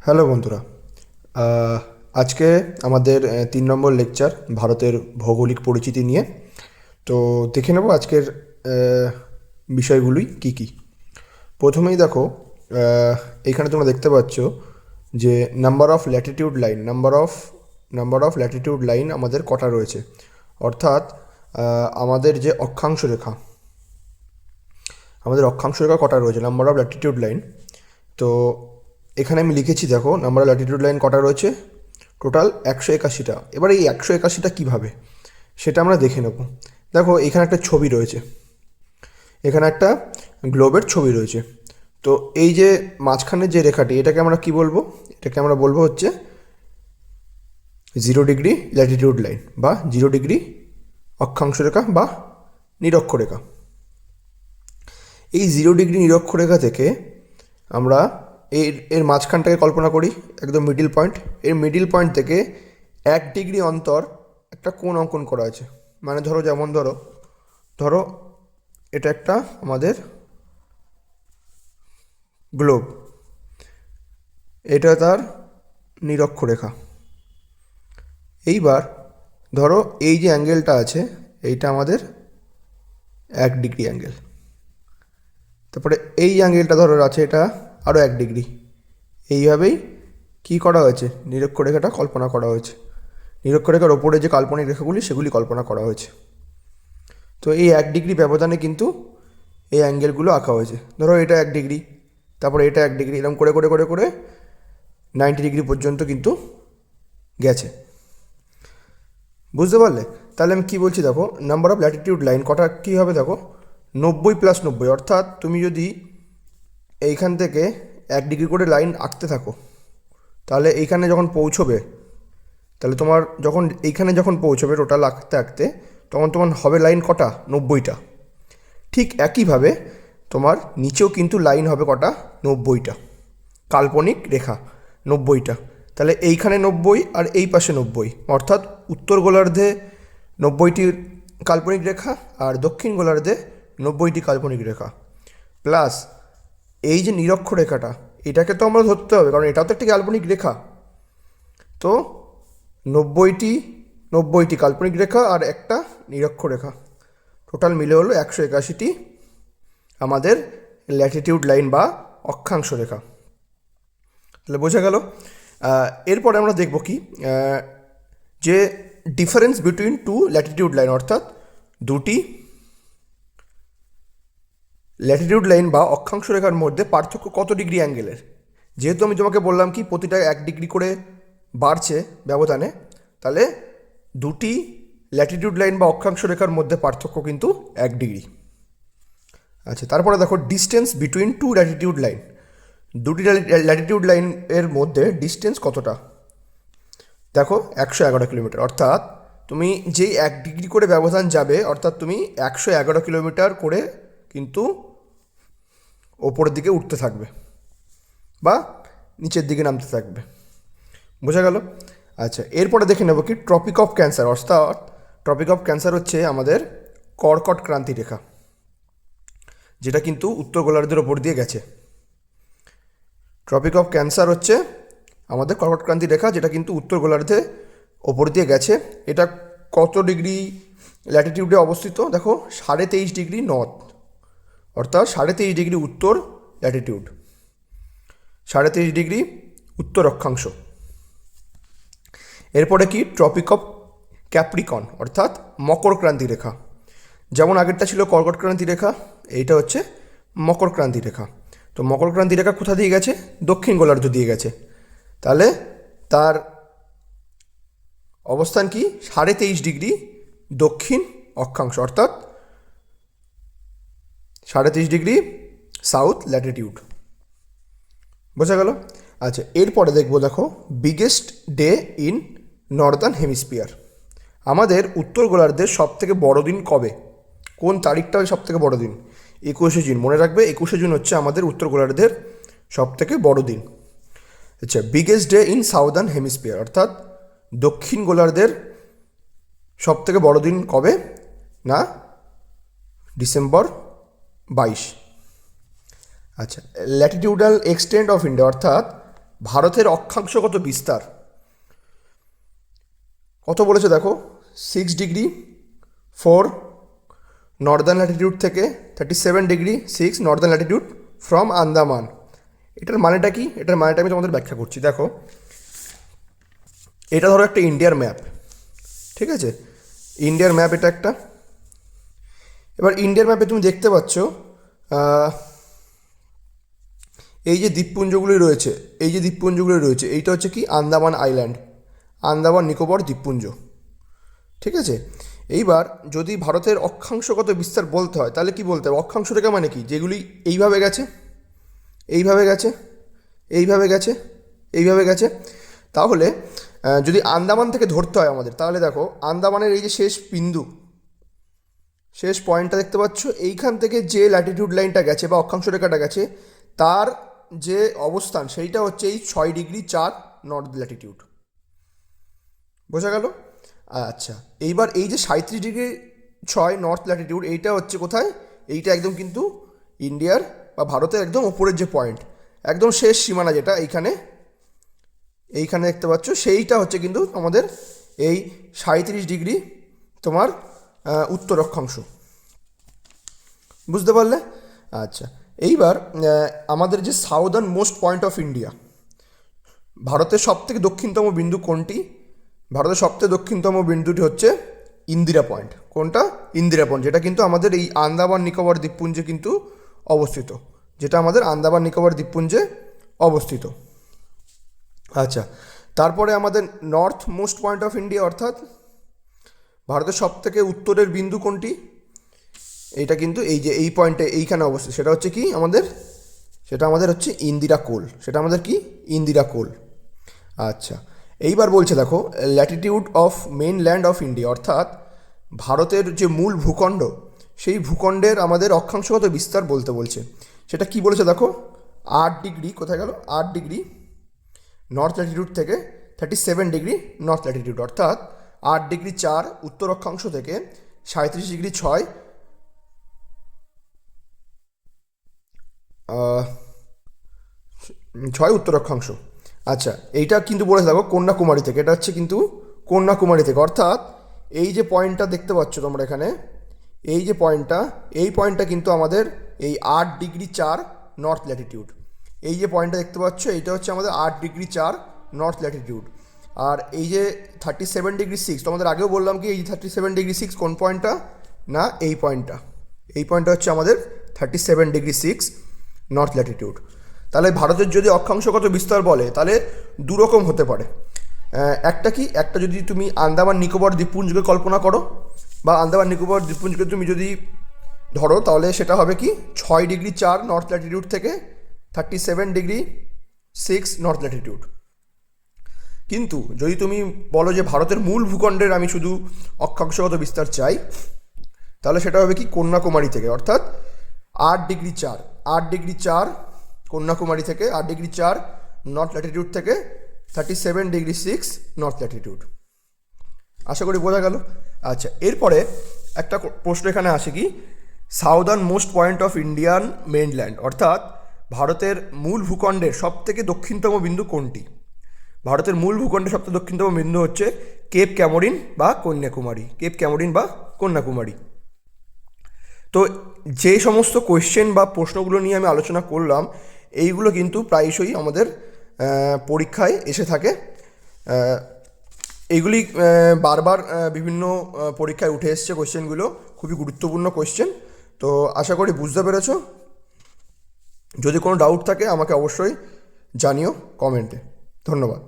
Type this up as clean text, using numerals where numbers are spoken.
Hello বন্ধুরা। আহ, আজকে আমাদের 3 নম্বর লেকচার ভারতের ভৌগোলিক পরিচিতি নিয়ে। তো দেখে নেব আজকের আহ, বিষয়গুলি কি কি। প্রথমেই দেখো, আহ, এইখানে তোমরা দেখতে পাচ্ছ যে নাম্বার অফ ল্যাটিটিউড লাইন আমাদের কটা রয়েছে। অর্থাৎ আমাদের যে অক্ষাংশ রেখা কটা রয়েছে, নাম্বার অফ ল্যাটিটিউড লাইন। তো এখানে আমি লিখেছি, দেখো নাম্বার অফ ল্যাটিটিউড লাইন কটা রয়েছে, টোটাল 181টা। এবার এই 181টা কীভাবে সেটা আমরা দেখে নেব। দেখো এখানে একটা ছবি রয়েছে, এখানে একটা গ্লোবের ছবি রয়েছে। তো এই যে মাঝখানের যে রেখাটি, এটাকে আমরা কি বলবো? এটাকে আমরা বলবো হচ্ছে 0 ডিগ্রি ল্যাটিটিউড লাইন বা 0 ডিগ্রি অক্ষাংশ রেখা বা নিরক্ষরেখা। এই 0 ডিগ্রি নিরক্ষরেখা থেকে আমরা এর এর মাঝখানটাকে কল্পনা করি, একদম মিডিল পয়েন্ট। এর মিডিল পয়েন্ট থেকে 1 ডিগ্রি অন্তর একটা কোণ অঙ্কন করা আছে। মানে ধরো, যেমন ধরো ধরো এটা একটা আমাদের গ্লোব, এটা তার নিরক্ষরেখা। এইবার ধরো এই যে অ্যাঙ্গেলটা আছে, এইটা আমাদের 1 ডিগ্রি অ্যাঙ্গেল। তারপরে এই অ্যাঙ্গেলটা ধরো আছে, এটা আরও 1 ডিগ্রি। এইভাবেই কী করা হয়েছে, নিরক্ষরেখাটা কল্পনা করা হয়েছে। নিরক্ষরেখার ওপরে যে কাল্পনিক রেখাগুলি, সেগুলি কল্পনা করা হয়েছে। তো এই 1 ডিগ্রি ব্যবধানে কিন্তু এই অ্যাঙ্গেলগুলো আঁকা হয়েছে। ধরো এটা 1 ডিগ্রি, তারপরে এটা 1 ডিগ্রি, এরকম করে করে করে করে 90 ডিগ্রি পর্যন্ত কিন্তু গেছে। বুঝতে পারলে? তাহলে আমি কী বলছি, দেখো নাম্বার অফ ল্যাটিটিউড লাইন কটা কী হবে, দেখো 90 + 90। অর্থাৎ তুমি যদি এইখান থেকে 1 ডিগ্রি করে লাইন আঁকতে থাকো, তাহলে এইখানে যখন পৌঁছবে, তাহলে তোমার যখন পৌঁছবে টোটাল আঁকতে আঁকতে, তখন তোমার হবে লাইন কটা, 90টা। ঠিক একইভাবে তোমার নিচেও কিন্তু লাইন হবে কটা, 90টা। কাল্পনিক রেখা 90টা। তাহলে এইখানে 90 আর এই পাশে 90, অর্থাৎ উত্তর গোলার্ধে 90টি কাল্পনিক রেখা আর দক্ষিণ গোলার্ধে 90টি কাল্পনিক রেখা। প্লাস এই যে নিরক্ষরেখাটা, এটাকে তো আমরা ধরতে হবে, কারণ এটাও তো একটি কাল্পনিক রেখা। তো 90টি 90টি কাল্পনিক রেখা আর একটা নিরক্ষরেখা, টোটাল মিলে হলো 181টি আমাদের ল্যাটিটিউড লাইন বা অক্ষাংশ রেখা। তাহলে বোঝা গেল। এরপরে আমরা দেখব কি, যে difference between two latitude line, অর্থাৎ দুটি ল্যাটিটিউড লাইন বা অক্ষাংশ রেখার মধ্যে পার্থক্য কত ডিগ্রি অ্যাঙ্গেলের। যেহেতু আমি তোমাকে বললাম কি প্রতিটা 1 ডিগ্রি করে বাড়ছে ব্যবধানে, তাহলে দুটি ল্যাটিটিউড লাইন বা অক্ষাংশ রেখার মধ্যে পার্থক্য কিন্তু 1 ডিগ্রি। আচ্ছা, তারপরে দেখো distance between two latitude line, দুটি ল্যাটিটিউড লাইন এর মধ্যে ডিস্টেন্স কতটা। দেখো 111 কিলোমিটার। অর্থাৎ তুমি যেই 1 ডিগ্রি করে ব্যবধান যাবে, অর্থাৎ তুমি 111 কিলোমিটার করে কিন্তু ওপরের দিকে উঠতে থাকবে বা নিচের দিকে নামতে থাকবে। বোঝা গেল? আচ্ছা, এরপরে দেখে নেব কি ট্রপিক অফ ক্যান্সার। অর্থাৎ ট্রপিক অফ ক্যান্সার হচ্ছে আমাদের কর্কট ক্রান্তি রেখা, যেটা কিন্তু উত্তর গোলার্ধের ওপর দিয়ে গেছে। ট্রপিক অফ ক্যান্সার হচ্ছে আমাদের কর্কট ক্রান্তি রেখা, যেটা কিন্তু উত্তর গোলার্ধে ওপর দিয়ে গেছে। এটা কত ডিগ্রি ল্যাটিটিউডে অবস্থিত? দেখো 23.5 ডিগ্রি নর্থ, অর্থাৎ 23.5 ডিগ্রি উত্তর ল্যাটিটিউড, 23.5 ডিগ্রি উত্তর অক্ষাংশ। এরপরে কি ট্রপিক অফ ক্যাপ্রিকন, অর্থাৎ মকর ক্রান্তি রেখা। যেমন আগেরটা ছিল কর্কট ক্রান্তি রেখা, এইটা হচ্ছে মকর ক্রান্তি রেখা। তো মকর ক্রান্তি রেখা কোথা দিয়ে গেছে? দক্ষিণ গোলার্ধ দিয়ে গেছে। তাহলে তার অবস্থান কি 23.5 ডিগ্রি দক্ষিণ অক্ষাংশ, অর্থাৎ 23.5 ডিগ্রি সাউথ ল্যাটিটিউড। বোঝা গেল? আচ্ছা, এরপরে দেখবো, দেখো biggest day in Northern hemisphere. আমাদের উত্তর গোলার্ধের সবথেকে বড় দিন কবে, কোন তারিখটা সব থেকে বড় দিন? 21শে জুন। মনে রাখবে 21শে জুন হচ্ছে আমাদের উত্তর গোলার্ধের সবথেকে বড় দিন। আচ্ছা, biggest day in southern hemisphere, অর্থাৎ দক্ষিণ গোলার্ধের সবথেকে বড় দিন কবে না? ডিসেম্বর 22। আচ্ছা, ল্যাটিটিউডাল এক্সটেন্ট অফ ইন্ডিয়া, অর্থাৎ ভারতের অক্ষাংশগত বিস্তার কত বলেছে দেখো, 6°4 নর্দার্ন ল্যাটিটিউড থেকে 37°6 নর্দার্ন ল্যাটিটিউড ফ্রম আন্দামান। এটার মানেটা কি? এটার মানেটা আমি তোমাদের ব্যাখ্যা করছি। দেখো, এটা ধরো একটা ইন্ডিয়ার ম্যাপ, ঠিক আছে? ইন্ডিয়ার ম্যাপ এটা একটা। এবার ইন্ডিয়ার ম্যাপে তুমি দেখতে পাচ্ছ এই যে দ্বীপপুঞ্জগুলি রয়েছে, এইটা হচ্ছে কি আন্দামান আইল্যান্ড, আন্দামান নিকোবর দ্বীপপুঞ্জ, ঠিক আছে? এইবার যদি ভারতের অক্ষাংশগত বিস্তার বলতে হয় তাহলে কি বলতে হবে? অক্ষাংশ রেখা মানে কি? যেগুলি এইভাবে গেছে, এইভাবে গেছে, এইভাবে গেছে, এইভাবে গেছে। তাহলে যদি আন্দামান থেকে ধরতে হয় আমাদের, তাহলে দেখো আন্দামানের এই যে শেষ বিন্দু, শেষ পয়েন্টটা দেখতে পাচ্ছ, এইখান থেকে যে ল্যাটিটিউড লাইনটা গেছে বা অক্ষাংশ রেখাটা গেছে, তার যে অবস্থান সেইটা হচ্ছে এই 6°4 নর্থ ল্যাটিটিউড। বোঝা গেল? আচ্ছা, এইবার এই যে 37°6 নর্থ ল্যাটিটিউড, এইটা হচ্ছে কোথায়? এইটা একদম কিন্তু ইন্ডিয়ার বা ভারতের একদম ওপরের যে পয়েন্ট, একদম শেষ সীমানা যেটা এইখানে দেখতে পাচ্ছ, সেইটা হচ্ছে কিন্তু আমাদের এই 37° তোমার উত্তর অক্ষাংশ। বুঝতে পারলে? আচ্ছা, এইবার আমাদের যে southern most point of India, ভারতের সবথেকে দক্ষিণতম বিন্দু কোনটি? ভারতের সবথেকে দক্ষিণতম বিন্দুটি হচ্ছে ইন্দিরা পয়েন্ট। কোনটা? ইন্দিরা পয়েন্ট, যেটা কিন্তু আমাদের এই আন্দামান নিকোবর দ্বীপপুঞ্জে কিন্তু অবস্থিত, যেটা আমাদের আন্দামান নিকোবর দ্বীপপুঞ্জে অবস্থিত। আচ্ছা, তারপরে আমাদের north most point of India, অর্থাৎ ভারতের সবথেকে উত্তরের বিন্দু কোনটি? এইটা কিন্তু এই যে এই পয়েন্টে এইখানে অবস্থিত, সেটা হচ্ছে কি আমাদের? সেটা আমাদের হচ্ছে ইন্দিরা কোল, সেটা আমাদের কি? ইন্দিরা কোল। আচ্ছা, এইবার বলছে দেখো Latitude of main land of India, অর্থাৎ ভারতের যে মূল ভূখণ্ড, সেই ভূখণ্ডের আমাদের অক্ষাংশগত বিস্তার বলতে বলছে। সেটা কি বলেছে দেখো, 8°, কোথায় গেল? 8° নর্থ ল্যাটিটিউড থেকে 37° নর্থ ল্যাটিটিউড, অর্থাৎ 8°4 উত্তর অক্ষাংশ থেকে 37°6 উত্তর অক্ষাংশ। আচ্ছা, এইটা কিন্তু বলেছে দেখো কন্যাকুমারী থেকে, এটা হচ্ছে কিন্তু কন্যাকুমারী থেকে, অর্থাৎ এই যে পয়েন্টটা দেখতে পাচ্ছ তোমরা এখানে, এই যে পয়েন্টটা, এই পয়েন্টটা কিন্তু আমাদের এই 8°4 নর্থ ল্যাটিটিউড। এই যে পয়েন্টটা দেখতে পাচ্ছ, এইটা হচ্ছে আমাদের 8°4 নর্থ ল্যাটিটিউড। আর এই যে 37°6, তোমাদের আগেও বললাম কি এই 37°6 কোন পয়েন্টটা? না, এই পয়েন্টটা, এই পয়েন্টটা হচ্ছে আমাদের 37°6 নর্থ ল্যাটিটিউড। তাহলে ভারতের যদি অক্ষাংশগত বিস্তার বলে তাহলে দুরকম হতে পারে। একটা কি, একটা যদি তুমি আন্দামান নিকোবর দ্বীপপুঞ্জকে কল্পনা করো, বা আন্দামান নিকোবর দ্বীপপুঞ্জকে তুমি যদি ধরো, তাহলে সেটা হবে কি 6°4 নর্থ ল্যাটিটিউড থেকে 37°6 নর্থ ল্যাটিটিউড। কিন্তু যদি তুমি বলো যে ভারতের মূল ভূখণ্ডের আমি শুধু অক্ষাংশগত বিস্তার চাই, তাহলে সেটা হবে কি কন্যাকুমারী থেকে, অর্থাৎ 8°4 কন্যাকুমারী থেকে, 8°4 নর্থ ল্যাটিটিউড থেকে 37°6 নর্থ ল্যাটিটিউড। আশা করি বোঝা গেল। আচ্ছা, এরপরে একটা প্রশ্ন এখানে আসে কি, southern most point of Indian mainland, অর্থাৎ ভারতের মূল ভূখণ্ডের সবথেকে দক্ষিণতম বিন্দু কোনটি? ভারতের মূল ভূখণ্ডের সবথেকে দক্ষিণতম বিন্দু হচ্ছে কেপ ক্যামোরিন বা কন্যাকুমারী, কেপ ক্যামোরিন বা কন্যাকুমারী। তো যে সমস্ত কোয়েশ্চেন বা প্রশ্নগুলো নিয়ে আমি আলোচনা করলাম, এইগুলো কিন্তু প্রায়শই আমাদের পরীক্ষায় এসে থাকে। এইগুলি বারবার বিভিন্ন পরীক্ষায় উঠে এসছে কোয়েশ্চেনগুলো, খুবই গুরুত্বপূর্ণ কোয়েশ্চেন। তো আশা করি বুঝতে পেরেছ। যদি কোনো ডাউট থাকে আমাকে অবশ্যই জানিও কমেন্টে। ধন্যবাদ।